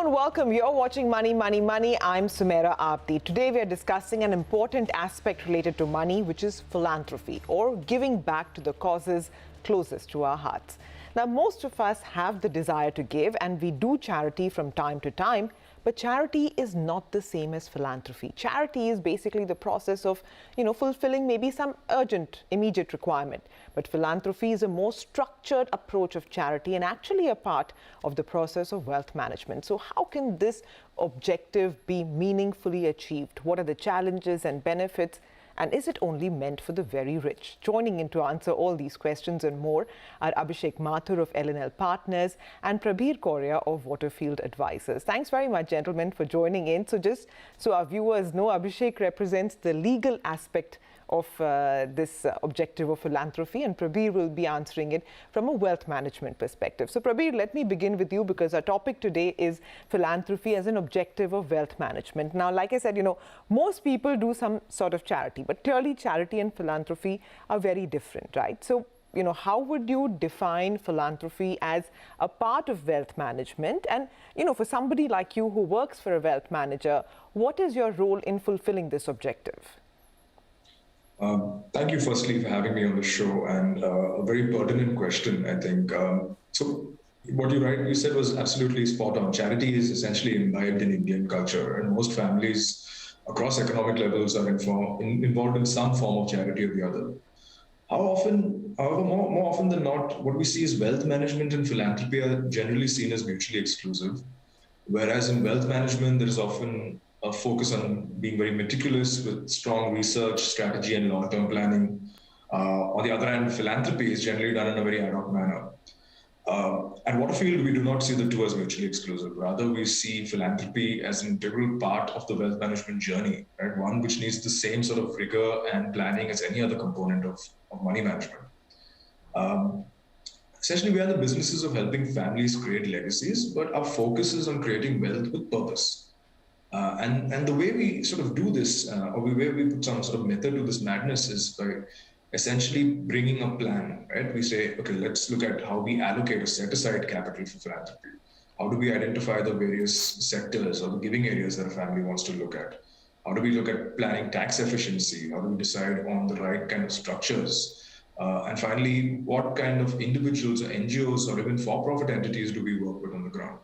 everyone, welcome. You're watching Money, Money, Money. I'm Sumaira Abdi. Today we are discussing an important aspect related to money, which is philanthropy, or giving back to the causes closest to our hearts. Now, most of us have the desire to give, and we do charity from time to time. But charity is not the same as philanthropy. Charity is basically the process of, fulfilling maybe some urgent, immediate requirement. But philanthropy is a more structured approach of charity and actually a part of the process of wealth management. So how can this objective be meaningfully achieved? What are the challenges and benefits? And is it only meant for the very rich? Joining in to answer all these questions and more are Abhishek Mathur of L&L Partners and Prabhir Correa of Waterfield Advisors. Thanks very much, gentlemen, for joining in. So just so our viewers know, Abhishek represents the legal aspect of this objective of philanthropy, and Prabhir will be answering it from a wealth management perspective. So Prabhir, let me begin with you because our topic today is philanthropy as an objective of wealth management. Now, like I said, most people do some sort of charity, but clearly charity and philanthropy are very different, right? So, how would you define philanthropy as a part of wealth management? And, for somebody like you who works for a wealth manager, what is your role in fulfilling this objective? Thank you, firstly, for having me on the show, and a very pertinent question, I think. So what you said was absolutely spot on. Charity is essentially imbibed in Indian culture, and most families across economic levels are involved in some form of charity or the other. However, more often than not, what we see is wealth management and philanthropy are generally seen as mutually exclusive, whereas in wealth management, there is often a focus on being very meticulous with strong research, strategy, and long-term planning. On the other hand, philanthropy is generally done in a very ad hoc manner. At Waterfield, we do not see the two as mutually exclusive. Rather, we see philanthropy as an integral part of the wealth management journey, right? One which needs the same sort of rigor and planning as any other component of money management. Essentially, we are in the businesses of helping families create legacies, but our focus is on creating wealth with purpose. And the way we sort of do this, or the way we put some sort of method to this madness, is by essentially bringing a plan, right? We say, okay, let's look at how we allocate or set aside capital for philanthropy. How do we identify the various sectors or the giving areas that a family wants to look at? How do we look at planning tax efficiency? How do we decide on the right kind of structures? And finally, what kind of individuals or NGOs or even for-profit entities do we work with on the ground?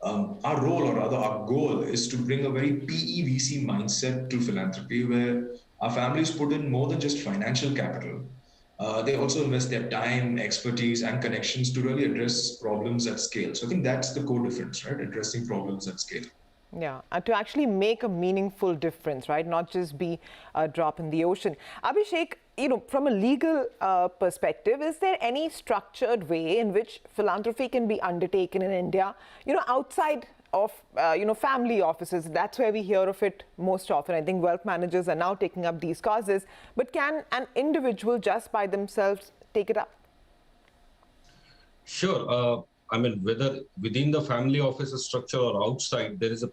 Our role, or rather our goal, is to bring a very PEVC mindset to philanthropy, where our families put in more than just financial capital. They also invest their time, expertise, and connections to really address problems at scale. So I think that's the core difference, right? Addressing problems at scale. Yeah, and to actually make a meaningful difference, right? Not just be a drop in the ocean. Abhishek, from a legal perspective, is there any structured way in which philanthropy can be undertaken in India, outside of, family offices? That's where we hear of it most often. I think wealth managers are now taking up these causes. But can an individual just by themselves take it up? Sure. Whether within the family office structure or outside, there is a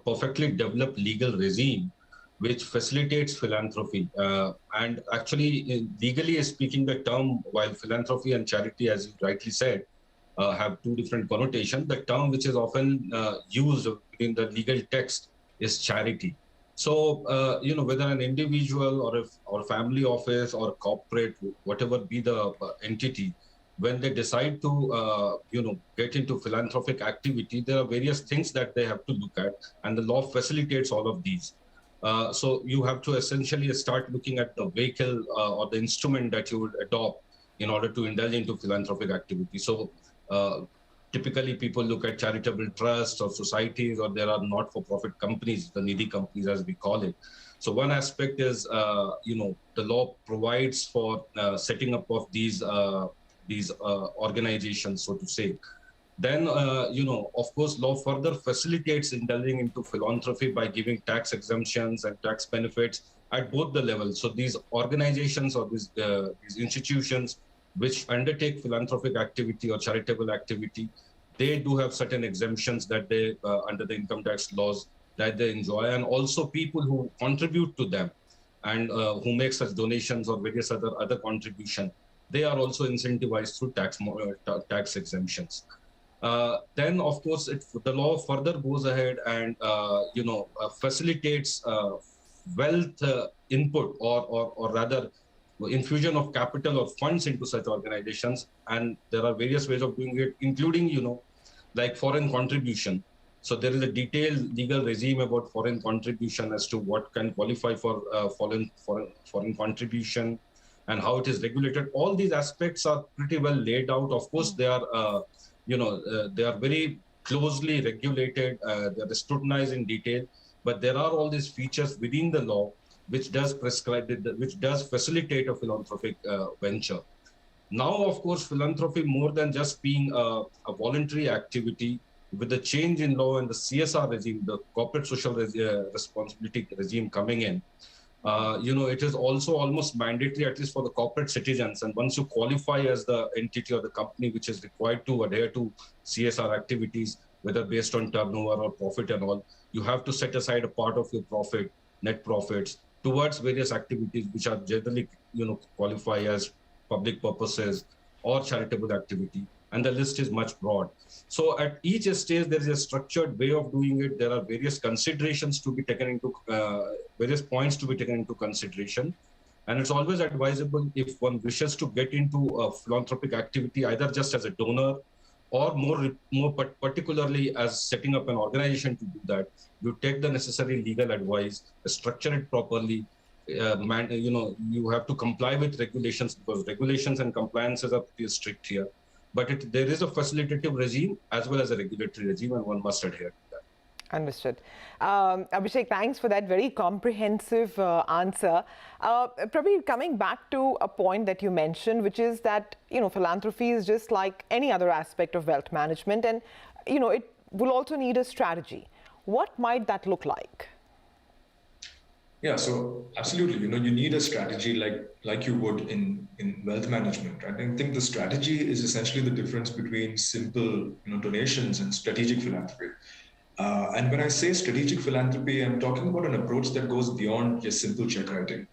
perfectly developed legal regime which facilitates philanthropy. And actually, legally speaking, the term, while philanthropy and charity, as you rightly said, have two different connotations, the term which is often used in the legal text is charity. So, whether an individual or family office or corporate, whatever be the entity, when they decide to, get into philanthropic activity, there are various things that they have to look at, and the law facilitates all of these. So you have to essentially start looking at the vehicle or the instrument that you would adopt in order to indulge into philanthropic activity. So typically people look at charitable trusts or societies, or there are not-for-profit companies, the needy companies as we call it. So one aspect is, the law provides for setting up of these organizations, so to say. Then, of course, law further facilitates indulging into philanthropy by giving tax exemptions and tax benefits at both the levels. So these organizations or these institutions which undertake philanthropic activity or charitable activity, they do have certain exemptions that they, under the income tax laws, that they enjoy. And also people who contribute to them and who make such donations or various other contribution, they are also incentivized through tax exemptions. then of course the law further goes ahead and facilitates wealth input or rather infusion of capital or funds into such organizations. And there are various ways of doing it, including like foreign contribution. So there is a detailed legal regime about foreign contribution as to what can qualify for foreign contribution and how it is regulated. All these aspects are pretty well laid out. Of course, they are they are very closely regulated. They are scrutinized in detail, but there are all these features within the law which does prescribe it, which does facilitate a philanthropic venture. Now, of course, philanthropy, more than just being a voluntary activity, with the change in law and the CSR regime, the corporate social responsibility regime coming in, it is also almost mandatory, at least for the corporate citizens. And once you qualify as the entity or the company which is required to adhere to CSR activities, whether based on turnover or profit and all, you have to set aside a part of your profit, net profits, towards various activities which are generally, qualify as public purposes or charitable activity. And the list is much broad. So at each stage, there is a structured way of doing it. There are various considerations to be taken into, various points to be taken into consideration. And it's always advisable if one wishes to get into a philanthropic activity, either just as a donor or more particularly as setting up an organization to do that, you take the necessary legal advice, structure it properly. You have to comply with regulations, because regulations and compliances are pretty strict here. But there is a facilitative regime as well as a regulatory regime, and one must adhere to that. Understood. Abhishek, thanks for that very comprehensive answer. Prabhir, coming back to a point that you mentioned, which is that, philanthropy is just like any other aspect of wealth management, and, it will also need a strategy. What might that look like? Yeah, so absolutely, you need a strategy like you would in wealth management, right? I think the strategy is essentially the difference between simple, donations and strategic philanthropy. And when I say strategic philanthropy, I'm talking about an approach that goes beyond just simple check writing,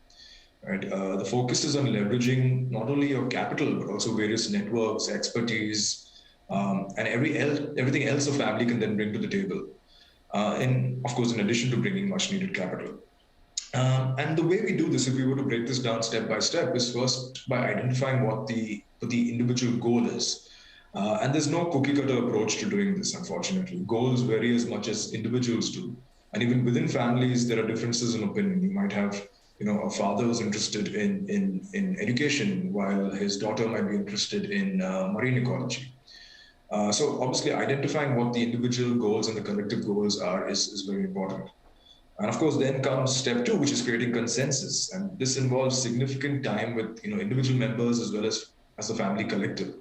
right? The focus is on leveraging not only your capital, but also various networks, expertise, and everything else a family can then bring to the table. And of course, in addition to bringing much needed capital. And the way we do this, if we were to break this down step by step, is first by identifying what the individual goal is. And there's no cookie cutter approach to doing this, unfortunately. Goals vary as much as individuals do. And even within families, there are differences in opinion. You might have, a father who's interested in education, while his daughter might be interested in marine ecology. So obviously identifying what the individual goals and the collective goals are is very important. And of course, then comes step 2, which is creating consensus. And this involves significant time with individual members as well as the family collective.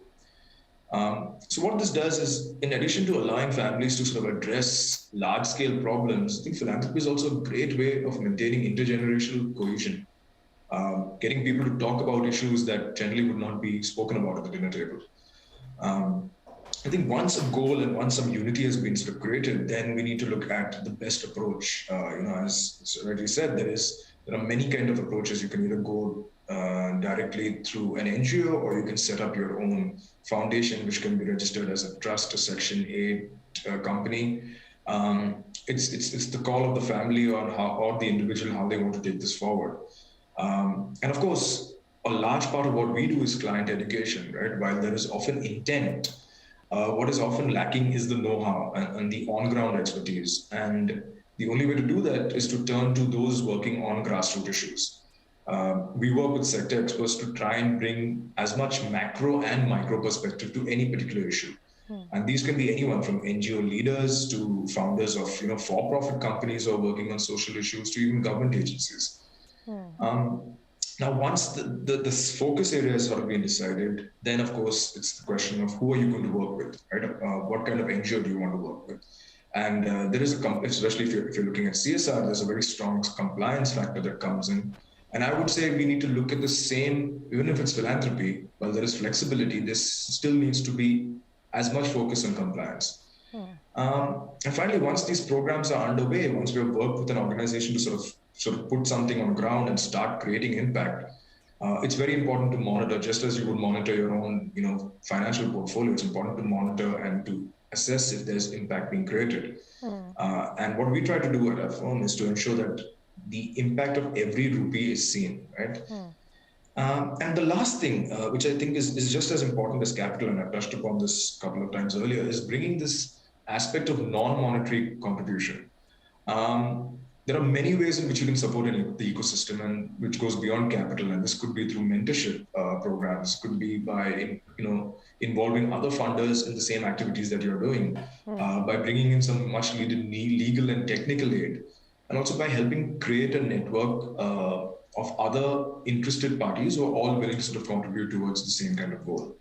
So what this does is, in addition to allowing families to sort of address large-scale problems, I think philanthropy is also a great way of maintaining intergenerational cohesion, getting people to talk about issues that generally would not be spoken about at the dinner table. I think once a goal and once some unity has been sort of created, then we need to look at the best approach. As already said, there are many kind of approaches. You can either go directly through an NGO, or you can set up your own foundation, which can be registered as a trust, a Section 8 company. It's the call of the family on or the individual, how they want to take this forward. And of course, a large part of what we do is client education, right? While there is often intent, what is often lacking is the know-how and the on-ground expertise. And the only way to do that is to turn to those working on grassroots issues. We work with sector experts to try and bring as much macro and micro perspective to any particular issue. And these can be anyone from NGO leaders to founders of for-profit companies who are working on social issues, to even government agencies. Now, once the focus area has sort of been decided, then of course it's the question of who are you going to work with, right? What kind of NGO do you want to work with? And there is especially if you're looking at CSR, there's a very strong compliance factor that comes in. And I would say we need to look at the same, even if it's philanthropy, while there is flexibility, this still needs to be as much focus on compliance. And finally, once these programs are underway, once we have worked with an organization to sort of put something on ground and start creating impact, It's very important to monitor, just as you would monitor your own, financial portfolio. It's important to monitor and to assess if there's impact being created. And what we try to do at our firm is to ensure that the impact of every rupee is seen, right? And the last thing, which I think is just as important as capital, and I've touched upon this a couple of times earlier, is bringing this aspect of non-monetary contribution. There are many ways in which you can support the ecosystem, and which goes beyond capital. And this could be through mentorship programs, could be by involving other funders in the same activities that you're doing, by bringing in some much needed legal and technical aid, and also by helping create a network of other interested parties who are all willing to sort of contribute towards the same kind of goal.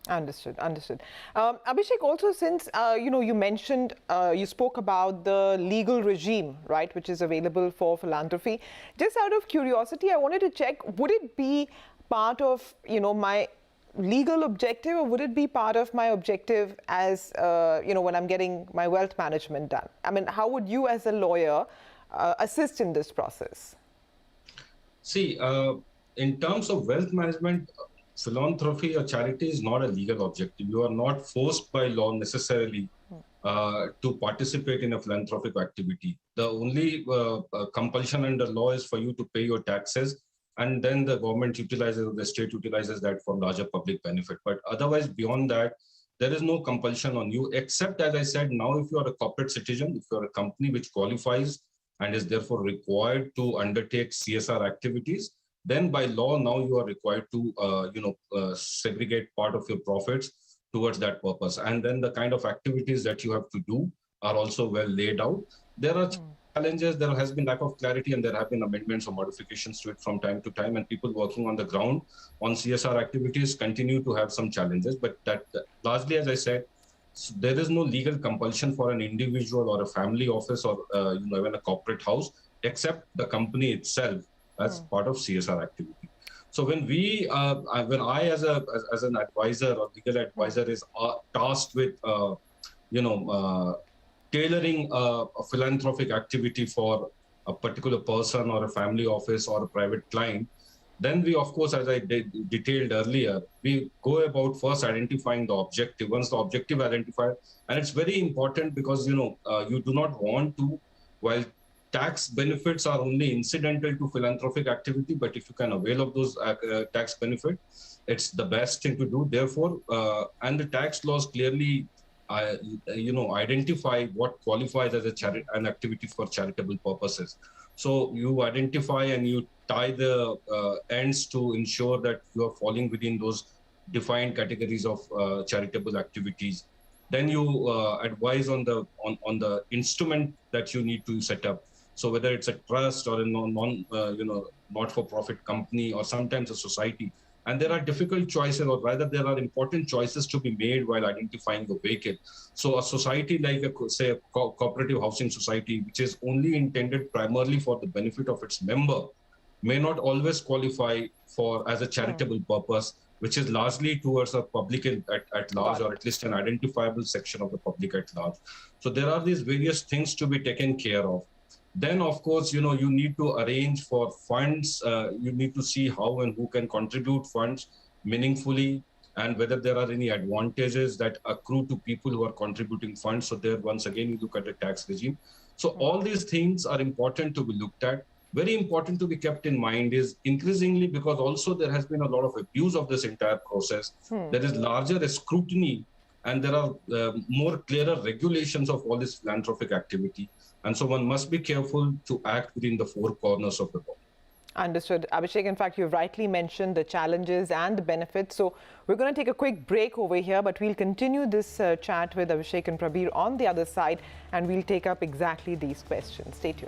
Understood, understood. Abhishek, also since, you mentioned, you spoke about the legal regime, right, which is available for philanthropy. Just out of curiosity, I wanted to check, would it be part of, my legal objective, or would it be part of my objective as, when I'm getting my wealth management done? I mean, how would you as a lawyer assist in this process? See, in terms of wealth management, philanthropy or charity is not a legal objective. You are not forced by law necessarily to participate in a philanthropic activity. The only compulsion under law is for you to pay your taxes, and then the government utilizes, or the state utilizes that for larger public benefit. But otherwise, beyond that, there is no compulsion on you, except, as I said, now if you are a corporate citizen, if you are a company which qualifies and is therefore required to undertake CSR activities, then by law now you are required to segregate part of your profits towards that purpose. And then the kind of activities that you have to do are also well laid out. There are challenges, there has been lack of clarity, and there have been amendments or modifications to it from time to time, and people working on the ground on CSR activities continue to have some challenges. But that largely, as I said, there is no legal compulsion for an individual or a family office or even a corporate house, except the company itself as part of CSR activity. So when I as an advisor or legal advisor is tasked with tailoring a philanthropic activity for a particular person or a family office or a private client, then we, of course, as I detailed earlier, we go about first identifying the objective. Once the objective identified, and it's very important because you do not want to, while tax benefits are only incidental to philanthropic activity, but if you can avail of those tax benefits, it's the best thing to do. Therefore, and the tax laws clearly, identify what qualifies as an activity for charitable purposes. So you identify and you tie the ends to ensure that you are falling within those defined categories of charitable activities. Then you advise on the instrument that you need to set up. So whether it's a trust or a not-for-profit company or sometimes a society. And there are difficult choices, or rather there are important choices to be made while identifying the vehicle. So a society like, say, a cooperative housing society, which is only intended primarily for the benefit of its member, may not always qualify as a charitable purpose, which is largely towards a public at large, or at least an identifiable section of the public at large. So there are these various things to be taken care of. Then, of course, you need to arrange for funds. You need to see how and who can contribute funds meaningfully, and whether there are any advantages that accrue to people who are contributing funds. So there, once again, you look at the tax regime. So all these things are important to be looked at. Very important to be kept in mind is increasingly, because also there has been a lot of abuse of this entire process. There is larger scrutiny, and there are more clearer regulations of all this philanthropic activity. And so one must be careful to act within the four corners of the law. Understood. Abhishek, in fact, you've rightly mentioned the challenges and the benefits. So we're going to take a quick break over here, but we'll continue this chat with Abhishek and Prabhir on the other side, and we'll take up exactly these questions. Stay tuned.